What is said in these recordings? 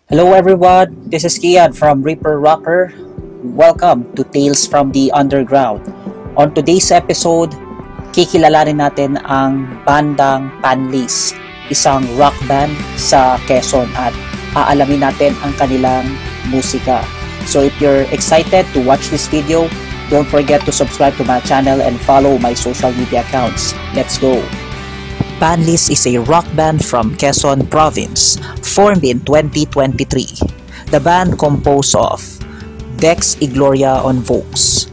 Hello everyone, this is Kian from Reaper Rocker. Welcome to Tales from the Underground. On today's episode, kikilalanin natin ang bandang Panlis, isang rock band sa Quezon at aalamin natin ang kanilang musika. So if you're excited to watch this video, don't forget to subscribe to my channel and follow my social media accounts. Let's go! Panlis is a rock band from Quezon Province, formed in 2023. The band composed of Dex Igloria on vocals,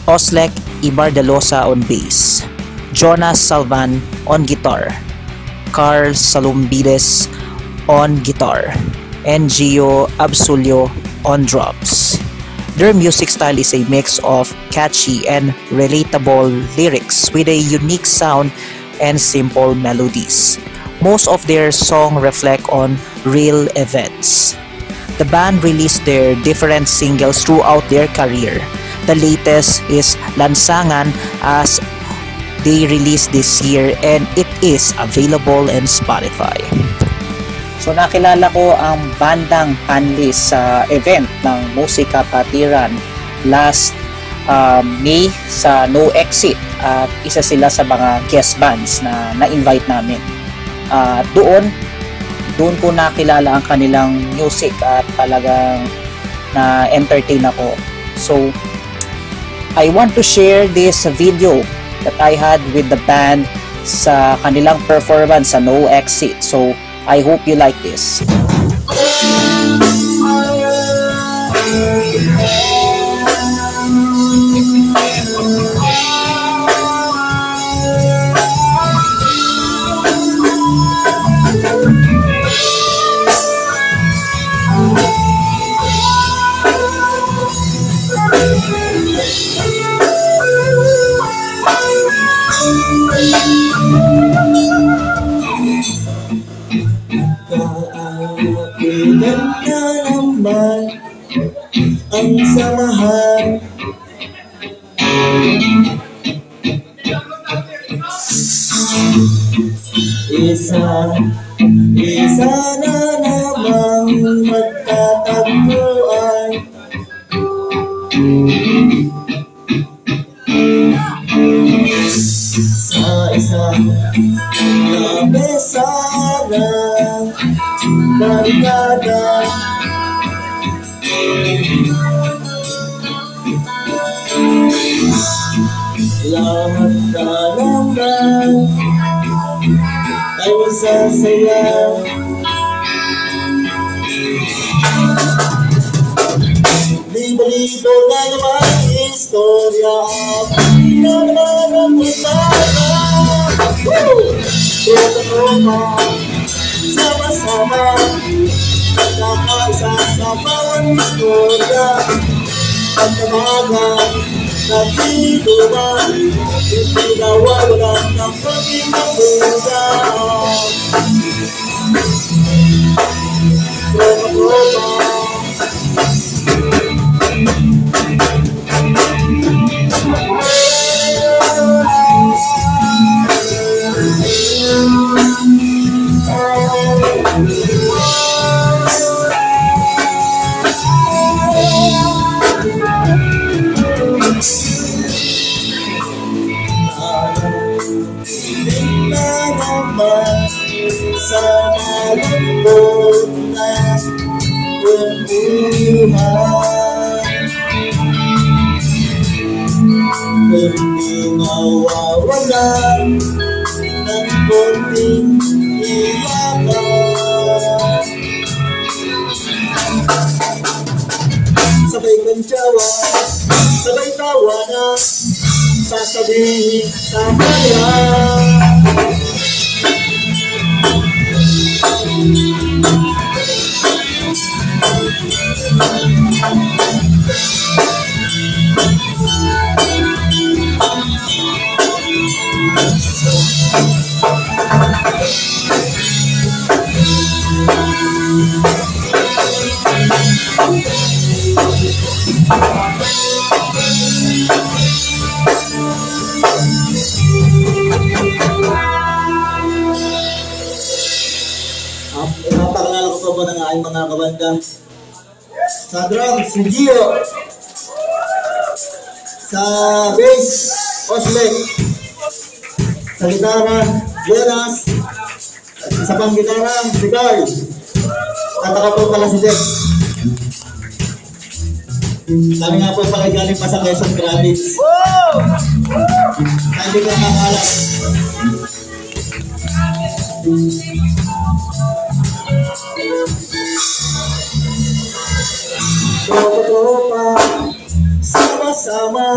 Oslek Ibardalosa on bass, Jonas Salvan on guitar, Carl Salumbides on guitar, and Gio Absolio on drums. Their music style is a mix of catchy and relatable lyrics with a unique sound and simple melodies. Most of their songs reflect on real events. The band released their different singles throughout their career. The latest is Lansangan as they released this year and it is available in Spotify. So nakilala ko ang bandang Panlis sa event ng Musika Patiran last May sa No Exit at isa sila sa mga guest bands na na-invite namin. Doon ko nakilala ang kanilang music at talagang na-entertain ako. So I want to share this video that I had with the band sa kanilang performance sa No Exit. So I hope you like this. Ang samahan isa na namang magtatagpuan. Sa isang nabesara barkada, lahat na naman ay sasaya. Libo-libo na naman istorya ang naman ang masaya. Tropa-tropa, sama-sama, nagkakaisa sa bawat istorya. Ang tamagan nandito na, hindi nawawalan ng pag-imabuga. Tropa-tropa, sa malambot na kwentuhan, hindi nawawalan ng konting iyakan. Sabay kantsawa, sabay tawa na, sasabihin tama yan. aking mga kabanda. Sa drums, si Gio. Sa bass, Osle. Sa gitara, Jonas. Sa pang-gitara, si Carl. At ako po pala si Jeff. Kami nga po pala galing pa sa Quezon Province. Hindi ka makakalap. Tropa, sama-sama,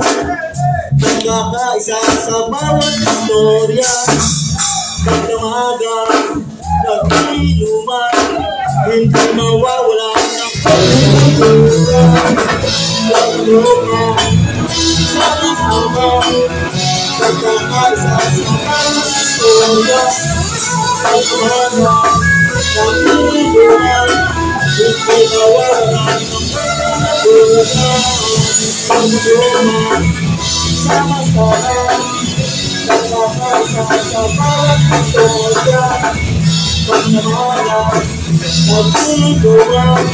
nagkakaisa sa bawat istorya. Pagdamaga, nag-inuman, hindi mawawala ng pagkakultura. Tropa, sama-sama, nagkakaisa sa bawat istorya. Pagdamaga, nag-inuman, hindi mawawala ng pagkakultura. Pagdamaga, sama-sama, nagkakaisa sa bawat istorya. Pagdamaga, nag-inuman,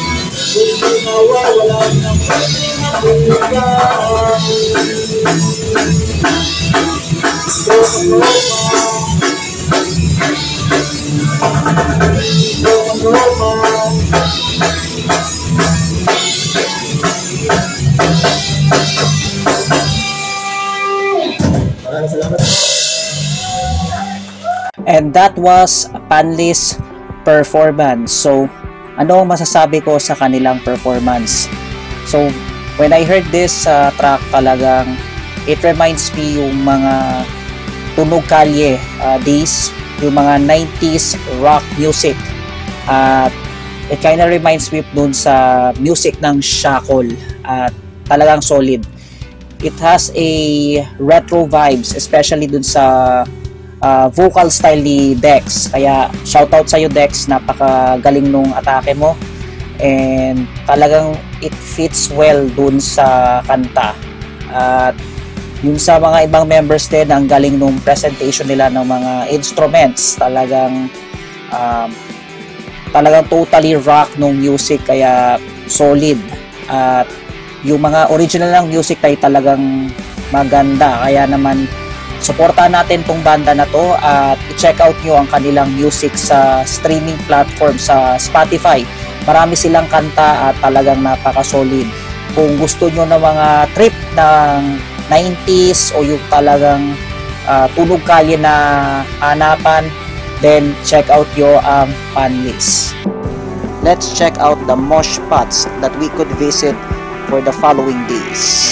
hindi mawawala ng pagkakultura. Maraming salamat. And that was Panlis performance. So, ano ang masasabi ko sa kanilang performance? So, when I heard this track, talagang it reminds me yung mga tunog kalye days, yung mga 90s rock music. At it kind of reminds me dun sa music ng Shackle. At talagang solid. It has a retro vibes, especially dun sa vocal style ni Dex. Kaya shoutout sa iyo, Dex, napakagaling nung atake mo, and talagang it fits well dun sa kanta. At yung sa mga ibang members din, ang galing nung presentation nila ng mga instruments. Talagang totally rock nung music, kaya solid. At yung mga original ng music ay talagang maganda. Kaya naman suportahan natin tong banda na to at i-check out nyo ang kanilang music sa streaming platform sa Spotify. Marami silang kanta at talagang napaka-solid. Kung gusto nyo ng mga trip ng 90s o yung talagang tunog kalye na hanapan, then check out nyo ang Panlis. Let's check out the mosh spots that we could visit for the following days.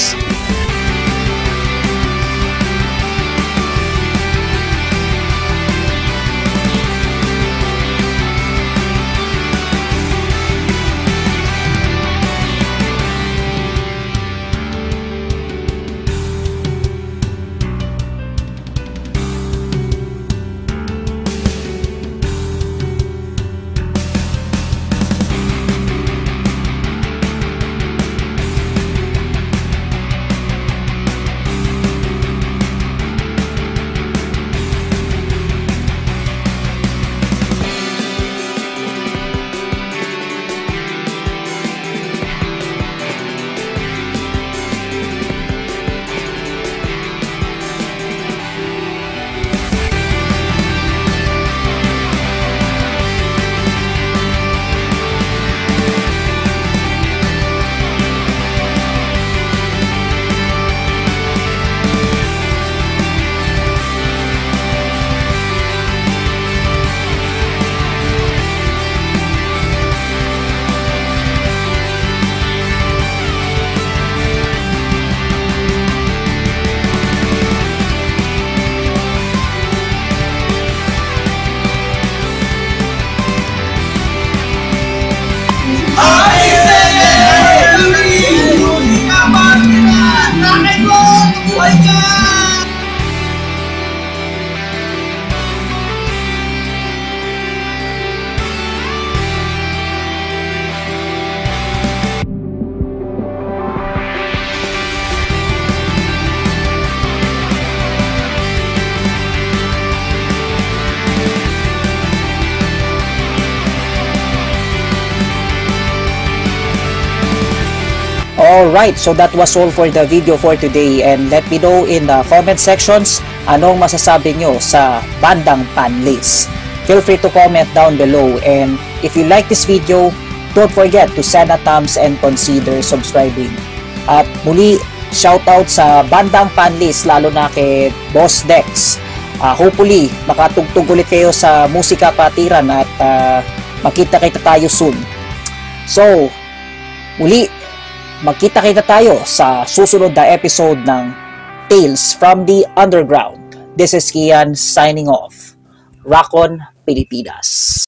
Alright, so that was all for the video for today, and let me know in the comment sections anong masasabi nyo sa bandang Panlis. Feel free to comment down below, and if you like this video, don't forget to send a thumbs and consider subscribing. At muli, shoutout sa bandang Panlis, lalo na kay Boss Dex. Hopefully, makatugtog ulit kayo sa musika patiran at magkita-kita tayo soon. So, muli, magkita-kita tayo sa susunod na episode ng Tales from the Underground. This is Kian signing off. Rock on, Pilipinas!